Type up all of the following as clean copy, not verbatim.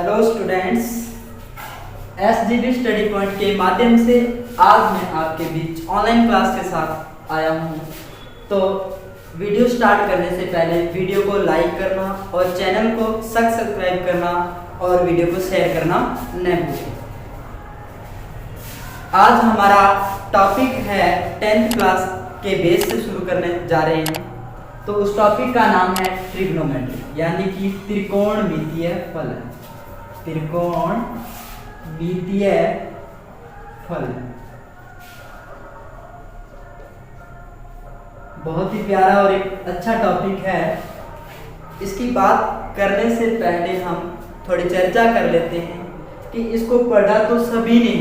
Hello students, एसजीडी study point के माध्यम से आज मैं आपके बीच ऑनलाइन क्लास के साथ आया हूँ। तो वीडियो स्टार्ट करने से पहले वीडियो को लाइक करना और चैनल को सब्सक्राइब करना और वीडियो को शेयर करना न भूलें। आज हमारा टॉपिक है 10th क्लास के बेस से शुरू करने जा रहे हैं। तो उस टॉपिक का नाम है ट्रिग्नोमेट्री, यानी कि त्रिकोणमितीय फलन। त्रिकोणमितीय फलन बहुत ही प्यारा और एक अच्छा टॉपिक है। इसकी बात करने से पहले हम थोड़ी चर्चा कर लेते हैं कि इसको पढ़ा तो सभी ने,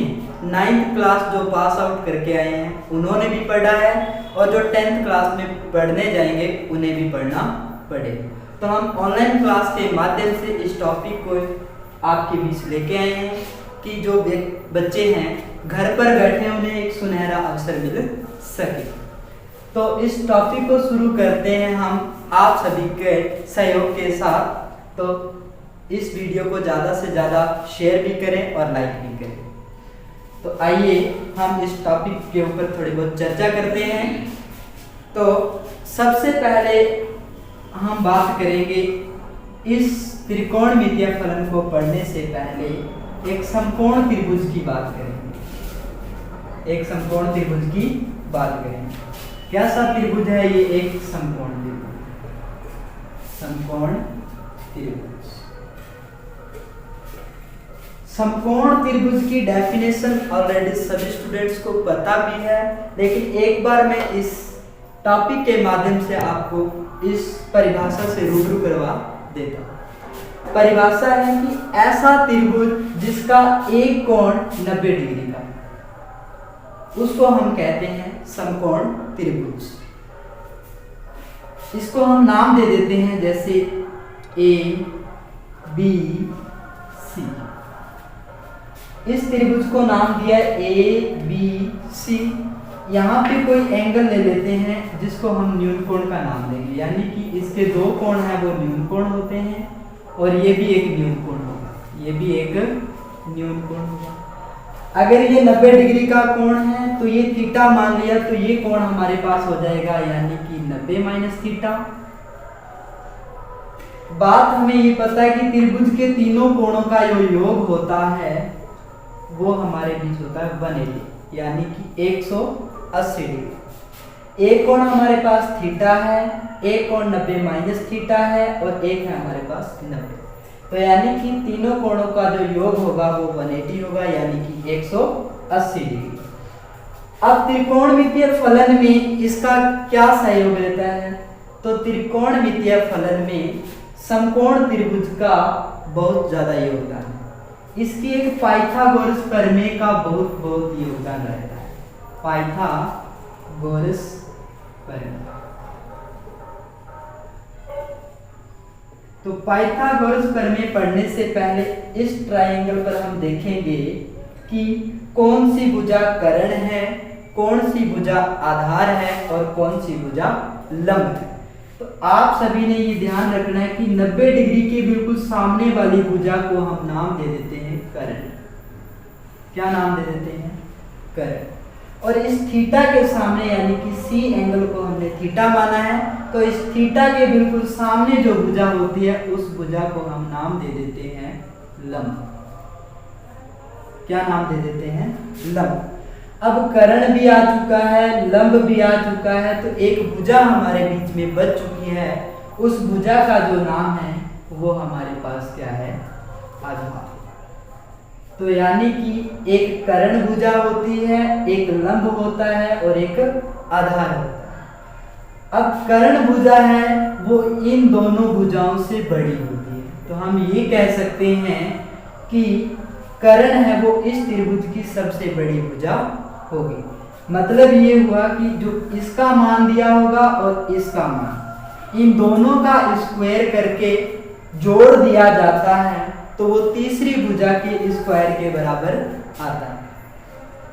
9th क्लास जो पास आउट करके आए हैं उन्होंने भी पढ़ा है और जो 10th क्लास में पढ़ने जाएंगे उन्हें भी पढ़ना पड़ेगा। तो हम ऑनलाइन क्लास के माध्यम से इस टॉपिक को आपके बीच लेके आए हैं कि जो बच्चे हैं घर पर बैठे उन्हें एक सुनहरा अवसर मिल सके। तो इस टॉपिक को शुरू करते हैं हम आप सभी के सहयोग के साथ। तो इस वीडियो को ज़्यादा से ज़्यादा शेयर भी करें और लाइक भी करें। तो आइए हम इस टॉपिक के ऊपर थोड़ी बहुत चर्चा करते हैं। तो सबसे पहले हम बात करेंगे, इस त्रिकोणमितीय फलन को पढ़ने से पहले एक समकोण त्रिभुज की बात करेंगे। एक समकोण त्रिभुज की बात करेंगे। कैसा त्रिभुज है ये? एक समकोण त्रिभुज। समकोण त्रिभुज। समकोण त्रिभुज की डेफिनेशन ऑलरेडी सभी स्टूडेंट्स को पता भी है, लेकिन एक बार मैं इस टॉपिक के माध्यम से आपको इस परिभाषा से रूबरू करवा देता हूँ। परिभाषा है कि ऐसा त्रिभुज जिसका एक कोण 90 डिग्री का, उसको हम कहते हैं समकोण त्रिभुज। इसको हम नाम दे देते हैं जैसे ए बी सी। इस त्रिभुज को नाम दिया ए बी सी। यहाँ पे कोई एंगल ले लेते हैं जिसको हम न्यून कोण का नाम देंगे, यानी कि इसके दो कोण हैं वो न्यून कोण होते हैं और ये भी एक न्यून कोण होगा, ये भी एक न्यून कोण होगा। अगर ये 90 डिग्री का कोण है तो ये थीटा मान लिया, तो ये कोण हमारे पास हो जाएगा यानी कि 90 माइनस थीटा। बात हमें ये पता है कि त्रिभुज के तीनों कोणों का जो योग होता है वो हमारे बीच होता है 180, यानी कि 180 डिग्री। एक कोण हमारे पास थीटा है, एक कोण 90 माइनस थीटा है और एक है हमारे पास 90। तो यानी कि तीनों कोणों का जो योग होगा वो 180 होगा, यानी कि 180 डिग्री। अब त्रिकोणमितीय फलन में इसका क्या सहयोग रहता है? तो त्रिकोणमितीय फलन में समकोण त्रिभुज का बहुत ज्यादा योगदान है। इसकी एक पाइथागोरस प्रमेय का बहुत योगदान रहता है। पाइथागोरस प्रमेय। तो पाइथागोरस प्रमेय पढ़ने से पहले इस ट्रायंगल पर हम देखेंगे कि कौन सी भुजा कर्ण है, कौन सी भुजा आधार है और कौन सी भुजा लंब है। तो आप सभी ने ये ध्यान रखना है कि 90 डिग्री के बिल्कुल सामने वाली भुजा को हम नाम दे देते हैं कर्ण। क्या नाम दे देते हैं? कर्ण। और इस थीटा के सामने यानी कि सी एंगल को हमने थीटा माना है, तो इस थीटा के बिल्कुल सामने जो भुजा होती है उस भुजा को हम नाम दे देते हैं लंब। क्या नाम दे देते हैं? लंब। अब कर्ण भी आ चुका है, लंब भी आ चुका है, तो एक भुजा हमारे बीच में बच चुकी है। उस भुजा का जो नाम है वो हमारे पास क्या है? आधार। तो यानी कि एक कर्ण भुजा होती है, एक लंब होता है और एक आधार होता है। अब कर्ण भुजा है वो इन दोनों भुजाओं से बड़ी होती है, तो हम ये कह सकते हैं कि कर्ण है वो इस त्रिभुज की सबसे बड़ी भुजा होगी। मतलब ये हुआ कि जो इसका मान दिया होगा और इसका मान, इन दोनों का स्क्वायर करके जोड़ दिया जाता है तो वो तीसरी भुजा के स्क्वायर के बराबर आता है।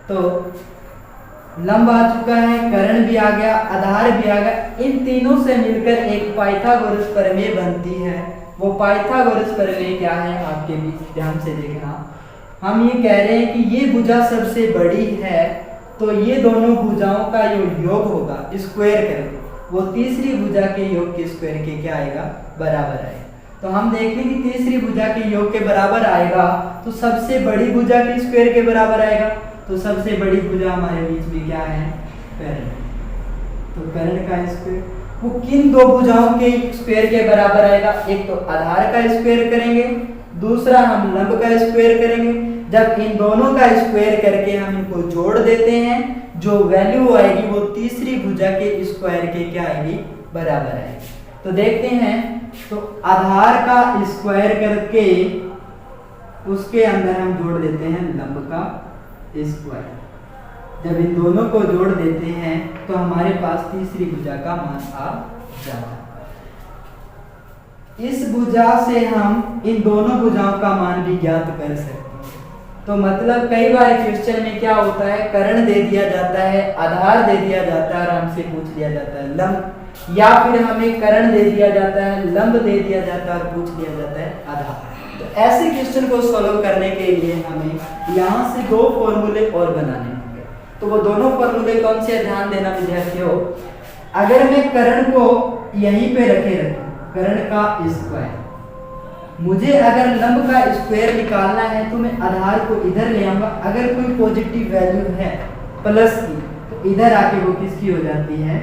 तो लंब आ चुका है, कर्ण भी आ गया, आधार भी आ गया। इन तीनों से मिलकर एक पाइथागोरस प्रमेय बनती है वो पाइथागोरस प्रमेय क्या है आपके बीच ध्यान से देखना। हम ये कह रहे हैं कि ये भुजा सबसे बड़ी है तो ये दोनों भुजाओं का जो योग होगा स्क्वायर करेंगे, वो तीसरी भुजा के योग के स्क्वायर के क्या आएगा, बराबर आएगा। तो हम देखें कि तीसरी भुजा के योग के बराबर आएगा तो सबसे बड़ी भुजा के स्क्वायर के बराबर आएगा। तो सबसे बड़ी भुजा हमारे बीच में क्या है, कर्ण। तो कर्ण का स्क्वायर वो किन दो भुजाओं के स्क्वायर के बराबर आएगा, एक तो आधार का स्क्वायर करेंगे, दूसरा हम लंब का स्क्वायर करेंगे। जब इन दोनों का स्क्वायर करके हम इनको जोड़ देते हैं, जो वैल्यू आएगी वो तीसरी भुजा के स्क्वायर के क्या आएगी, बराबर आएगी। तो देखते हैं, तो आधार का स्क्वायर करके उसके अंदर हम जोड़ देते हैं लंब का स्क्वायर। जब इन दोनों को जोड़ देते हैं तो हमारे पास तीसरी भुजा का मान आ जाता है। इस भुजा से हम इन दोनों भुजाओं का मान भी ज्ञात कर सकते हैं। तो मतलब कई बार क्वेश्चन में क्या होता है, कर्ण दे दिया जाता है, आधार दे दिया जाता है और हमसे पूछ लिया जाता है लंब, या फिर हमें कर्ण दे दिया जाता है, लंब दे दिया जाता है और पूछ लिया जाता है आधार। तो ऐसे क्वेश्चन को सॉल्व करने के लिए हमें यहाँ से दो फॉर्मूले और बनाने होंगे। तो वो दोनों फॉर्मूले कौन से, ध्यान देना विद्यार्थियों। अगर मैं कर्ण को यहीं पे रखे कर्ण का स्क्वायर, मुझे अगर लंब का स्क्वायर निकालना है तो मैं आधार को इधर ले आऊंगा। अगर कोई पॉजिटिव वैल्यू है प्लस की तो इधर आके वो किसकी हो जाती है,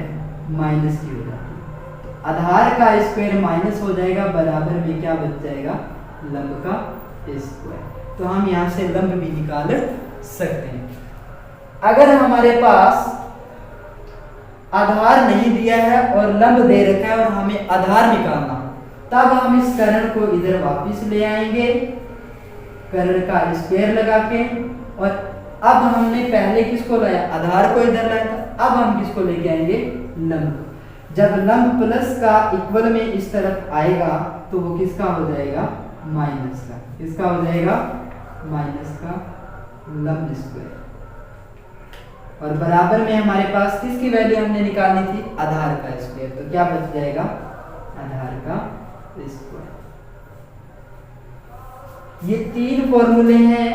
माइनस की हो जाती है। आधार का स्क्वायर माइनस हो जाएगा, बराबर में क्या बच जाएगा, लंब का स्क्वायर। तो हम यहाँ से लंब भी निकाल सकते हैं। अगर हमारे पास आधार नहीं दिया है और लंब दे रखा है और हमें आधार निकालना, तब हम इस कर्ण को इधर वापस ले आएंगे कर्ण का स्क्वायर लगा के। और अब हमने पहले किसको लाया, आधार को इधर लाया था, अब हम किसको लेके आएंगे, लंब। जब लंब प्लस का इक्वल में इस तरफ आएगा तो वो किसका हो जाएगा, माइनस का। किसका हो जाएगा, माइनस का लंब स्क्वायर। और बराबर में हमारे पास किसकी वैल्यू हमने निकालनी थी, आधार का स्क्वायर। तो क्या बच जाएगा, आधार का स्क्वायर। ये तीन फॉर्मूले हैं।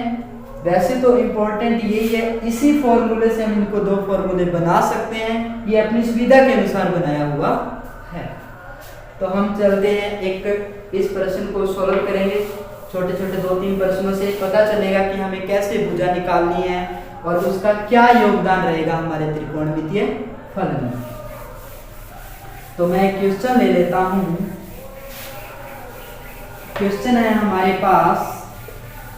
वैसे तो इंपॉर्टेंट यही है, इसी फॉर्मूले से हम इनको दो फॉर्मूले बना सकते हैं। ये अपनी सुविधा के अनुसार बनाया हुआ है। तो हम चलते हैं, एक इस प्रश्न को सॉल्व करेंगे। छोटे छोटे 2-3 प्रश्नों से पता चलेगा कि हमें कैसे भुजा निकालनी है और उसका क्या योगदान रहेगा हमारे त्रिकोणमितीय फलन में। तो मैं क्वेश्चन ले लेता हूं। क्वेश्चन है हमारे पास,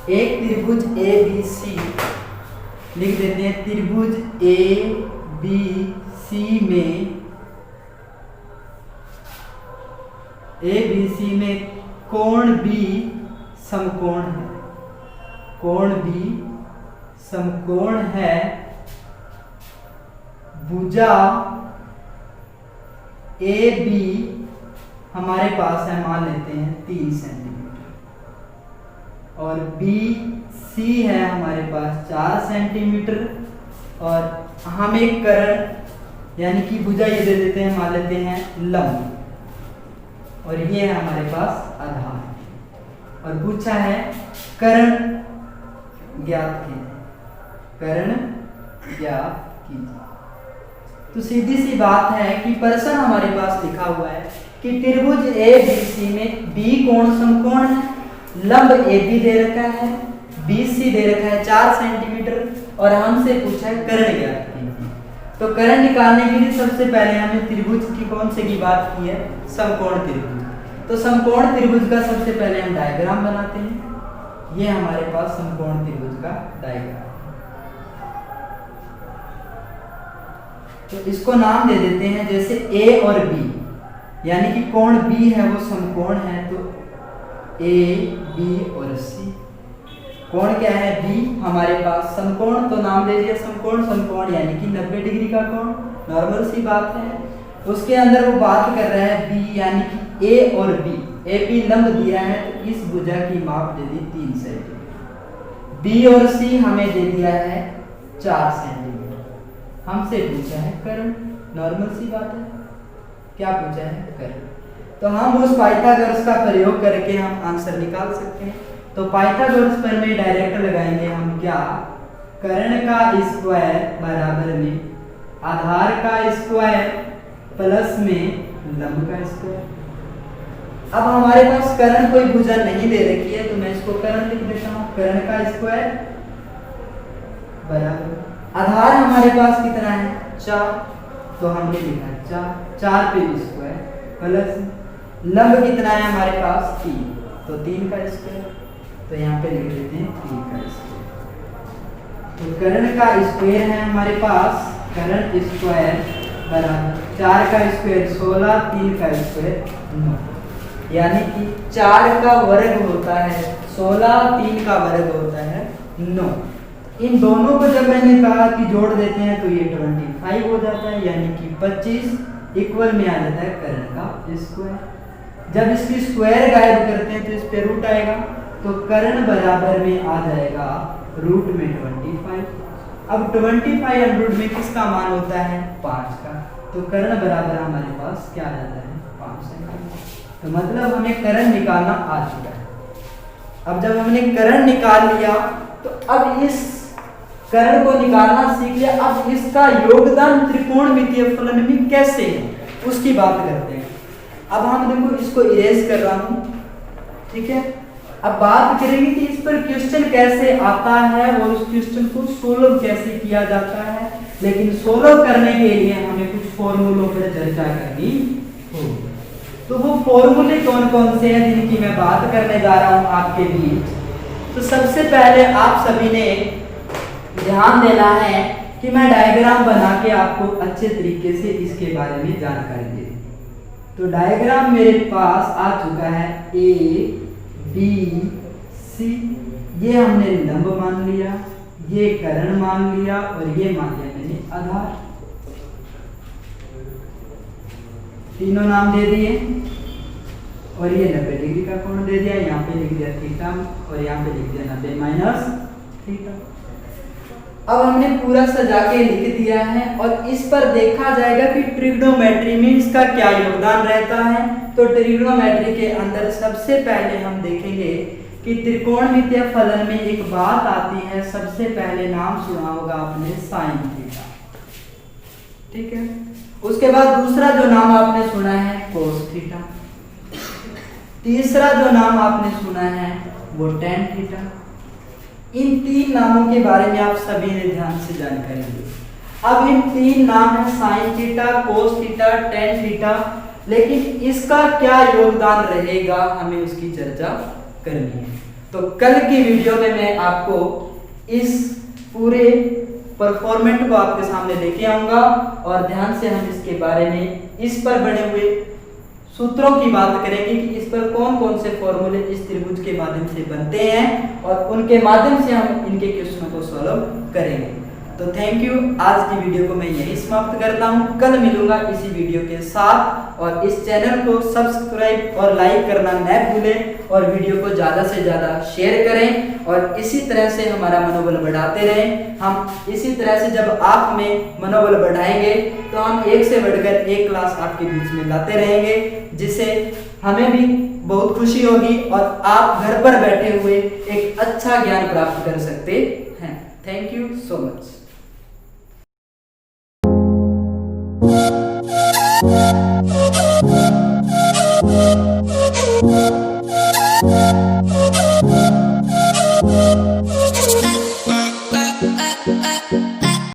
एक त्रिभुज ABC लिख देते हैं। त्रिभुज ABC में कोण B समकोण है, कोण B समकोण है। भुजा AB हमारे पास है, मान लेते हैं 3 सेंटीमीटर, और BC है हमारे पास 4 सेंटीमीटर। और हम एक कर्ण यानी कि भुजा ये दे देते हैं, मान लेते हैं लंब, और ये है हमारे पास आधार। और पूछा है कर्ण ज्ञात कीजिए, कर्ण ज्ञात कीजिए। तो सीधी सी बात है कि प्रश्न हमारे पास लिखा हुआ है कि त्रिभुज ABC में B कोण समकोण है, लंब AB दे रखा है, BC दे रखा है 4 सेंटीमीटर, और हमसे पूछा है कर्ण ज्ञात कीजिए। तो कर्ण निकालने के लिए सबसे पहले हमें त्रिभुज की कौन से की बात की है, समकोण त्रिभुज। तो समकोण त्रिभुज का सबसे पहले हम डायग्राम बनाते हैं। ये हमारे पास समकोण त्रिभुज का डायग्राम। तो इसको नाम दे देते हैं जैसे A और B, यानी कि कोण B है वो समकोण है, तो A, B और C। कोण क्या है, B हमारे पास। समकोण तो नाम दे दिया समकोण, समकोण यानी कि 90 डिग्री का कोण, नॉर्मल सी बात है। उसके अंदर वो बात कर रहा है B यानी कि A और B। AB लंब दिया है तो इस भुजा की माप दे दी 3 सेंटीमीटर। B और C हमें दे दिया है 4 सेंटीमीटर। हमसे पूछा है कर्ण, नॉर्मल सी बात है। क्या पूछा है, कर्ण। तो हम उस पाइथागोरस का प्रयोग करके हम आंसर निकाल सकते हैं। तो पाइथागोरस पर में डायरेक्ट लगाएंगे हम क्या, कर्ण का स्क्वायर बराबर में आधार का स्क्वायर प्लस में लंब का स्क्वायर। अब हमारे पास कर्ण कोई भुजा नहीं दे रखी है तो मैं इसको कर्ण लिख देता हूं, कर्ण का स्क्वायर बराबर आधार हमारे पास कितना है 4, तो हमने लिखा 4 पे स्क्वायर प्लस लंब कितना है हमारे पास 3, तो 3 का स्क्वायर, तो यहाँ पे लिख देते हैं 3 का स्क्वायर। तो कर्ण का स्क्वायर है हमारे पास, कर्ण स्क्वायर बराबर 4 का स्क्वायर 16, 3 का स्क्वायर 9, यानी कि 4 का वर्ग होता है 16, 3 का वर्ग होता है 9। इन दोनों को जब मैंने कहा कि जोड़ देते हैं तो ये 25 हो जाता है, यानी कि 25 इक्वल में आ जाता है कर्ण का स्क्वायर। जब इसकी स्क्वायर गायब करते हैं तो इस पे रूट आएगा, तो कर्ण बराबर में आ जाएगा रूट में 25। अब 25 रूट में किसका मान होता है 5 का, तो कर्ण बराबर हमारे पास क्या आ जाता है 5 सेंटीमीटर। तो मतलब हमें कर्ण निकालना आ चुका है। अब जब हमने कर्ण निकाल लिया तो अब इस कर्ण को निकालना सीख लिया, अब इसका योगदान त्रिकोणमितीय फलन में कैसे है उसकी बात करते हैं। अब हम देखो इसको इरेज कर रहा हूं, ठीक है। अब बात करेंगे कि इस पर क्वेश्चन कैसे आता है और उस क्वेश्चन को सोल्व कैसे किया जाता है, लेकिन सोल्व करने के लिए हमें कुछ फॉर्मूलों पर चर्चा करनी होगी। तो वो फॉर्मूले कौन कौन से हैं जिनकी मैं बात करने जा रहा हूं आपके बीच। तो सबसे पहले आप सभी ने ध्यान देना है कि मैं डायग्राम बना के आपको अच्छे तरीके से इसके बारे में जानकारी दे दूं। तो डायग्राम मेरे पास आ चुका है ए बी सी, ये हमने लंब मान लिया, ये कर्ण मान लिया और ये मान लिया मैंने आधार। तीनों नाम दे दिए और ये 90 डिग्री का कोण दे दिया, यहाँ पे लिख दिया थीटा और यहाँ पे लिख दिया 90 माइनस थीटा। अब हमने पूरा सजा के लिख दिया है और इस पर देखा जाएगा कि ट्रिग्नोमेट्री में इसका क्या योगदान रहता है। तो ट्रिग्नोमेट्री के अंदर सबसे पहले हम देखेंगे कि त्रिकोणमितीय फलन में एक बात आती है, सबसे पहले नाम सुना होगा आपने साइन थीटा, ठीक है। उसके बाद दूसरा जो नाम आपने सुना है कोस थीटा, तीसरा जो नाम आपने सुना है वो टेन थीटा। इन 3 नामों के बारे में आप सभी ने ध्यान से जानकारी ली। अब इन 3 नाम है sine theta, cos theta, tan theta, लेकिन इसका क्या योगदान रहेगा हमें उसकी चर्चा करनी है। तो कल की वीडियो में मैं आपको इस पूरे परफॉर्मेंट को आपके सामने लेके आऊंगा और ध्यान से हम इसके बारे में इस पर बने हुए सूत्रों की बात करेंगे कि इस पर कौन कौन से फॉर्मूले इस त्रिभुज के माध्यम से बनते हैं और उनके माध्यम से हम इनके क्वेश्चनों को सॉल्व करेंगे। तो थैंक यू, आज की वीडियो को मैं यही समाप्त करता हूं। कल मिलूंगा इसी वीडियो के साथ और इस चैनल को सब्सक्राइब और लाइक करना न भूलें और वीडियो को ज़्यादा से ज़्यादा शेयर करें और इसी तरह से हमारा मनोबल बढ़ाते रहें। हम इसी तरह से जब आप में मनोबल बढ़ाएंगे तो हम एक से बढ़कर एक क्लास आपके बीच में लाते रहेंगे, जिससे हमें भी बहुत खुशी होगी और आप घर पर बैठे हुए एक अच्छा ज्ञान प्राप्त कर सकते हैं। Thank you so much.